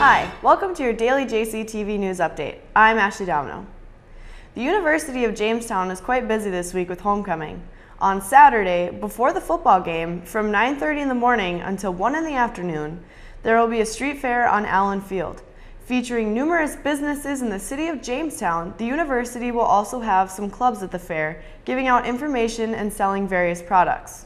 Hi, welcome to your daily JCTV news update. I'm Ashley Domino. The University of Jamestown is quite busy this week with homecoming. On Saturday, before the football game, from 9:30 in the morning until 1 in the afternoon, there will be a street fair on Allen Field. Featuring numerous businesses in the city of Jamestown, the university will also have some clubs at the fair, giving out information and selling various products.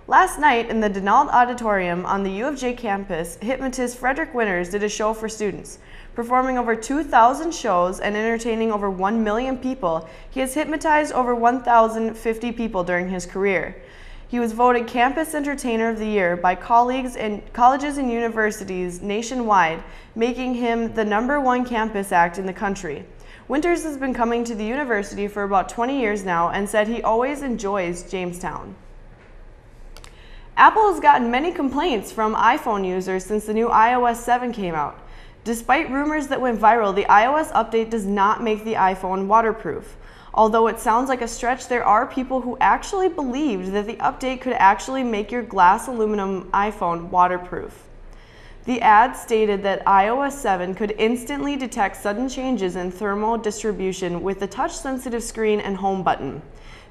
Last night in the Denault Auditorium on the U of J campus, hypnotist Frederick Winters did a show for students. Performing over 2,000 shows and entertaining over 1 million people, he has hypnotized over 1,050 people during his career. He was voted Campus Entertainer of the Year by colleagues in colleges and universities nationwide, making him the #1 campus act in the country. Winters has been coming to the university for about 20 years now and said he always enjoys Jamestown. Apple has gotten many complaints from iPhone users since the new iOS 7 came out. Despite rumors that went viral, the iOS update does not make the iPhone waterproof. Although it sounds like a stretch, there are people who actually believed that the update could actually make your glass aluminum iPhone waterproof. The ad stated that iOS 7 could instantly detect sudden changes in thermal distribution with the touch-sensitive screen and home button.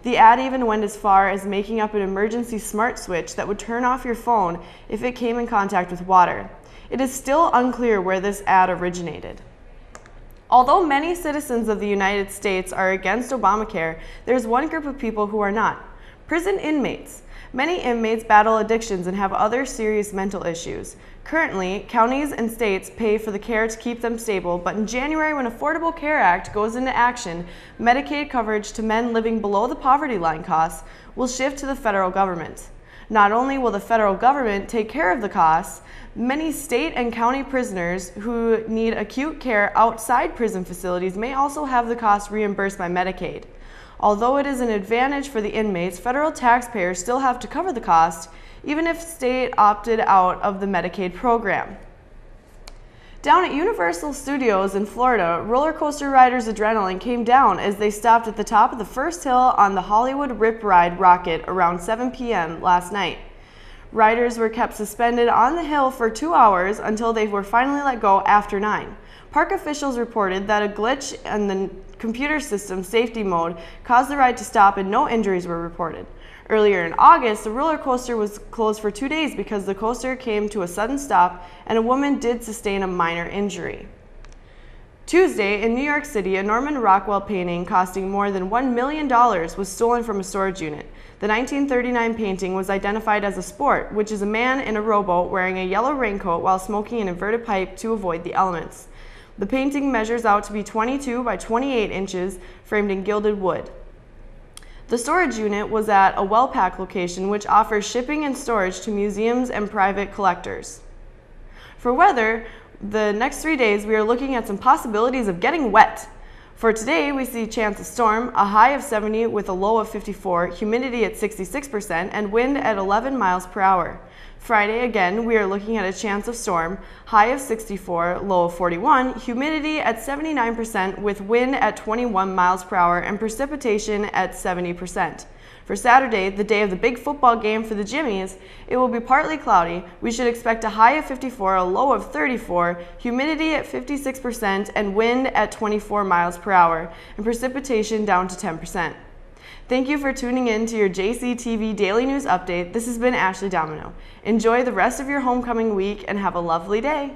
The ad even went as far as making up an emergency smart switch that would turn off your phone if it came in contact with water. It is still unclear where this ad originated. Although many citizens of the United States are against Obamacare, there's one group of people who are not: prison inmates. Many inmates battle addictions and have other serious mental issues. Currently, counties and states pay for the care to keep them stable, but in January, when Affordable Care Act goes into action, Medicaid coverage to men living below the poverty line costs will shift to the federal government. Not only will the federal government take care of the costs, many state and county prisoners who need acute care outside prison facilities may also have the cost reimbursed by Medicaid. Although it is an advantage for the inmates, federal taxpayers still have to cover the cost, even if state opted out of the Medicaid program. Down at Universal Studios in Florida, roller coaster riders' adrenaline came down as they stopped at the top of the first hill on the Hollywood Rip Ride rocket around 7 p.m. last night. Riders were kept suspended on the hill for 2 hours until they were finally let go after 9. Park officials reported that a glitch in the computer system safety mode caused the ride to stop and no injuries were reported. Earlier in August, the roller coaster was closed for 2 days because the coaster came to a sudden stop and a woman did sustain a minor injury. Tuesday, in New York City, a Norman Rockwell painting costing more than $1 million was stolen from a storage unit. The 1939 painting was identified as a sport, which is a man in a rowboat wearing a yellow raincoat while smoking an inverted pipe to avoid the elements. The painting measures out to be 22 by 28 inches, framed in gilded wood. The storage unit was at a Wellpack location, which offers shipping and storage to museums and private collectors. For weather, the next 3 days we are looking at some possibilities of getting wet. For today, we see a chance of storm, a high of 70 with a low of 54, humidity at 66%, and wind at 11 miles per hour. Friday, again, we are looking at a chance of storm, high of 64, low of 41, humidity at 79% with wind at 21 miles per hour and precipitation at 70%. For Saturday, the day of the big football game for the Jimmies, it will be partly cloudy. We should expect a high of 54, a low of 34, humidity at 56%, and wind at 24 miles per hour, and precipitation down to 10%. Thank you for tuning in to your JCTV Daily News Update. This has been Ashley Domino. Enjoy the rest of your homecoming week and have a lovely day.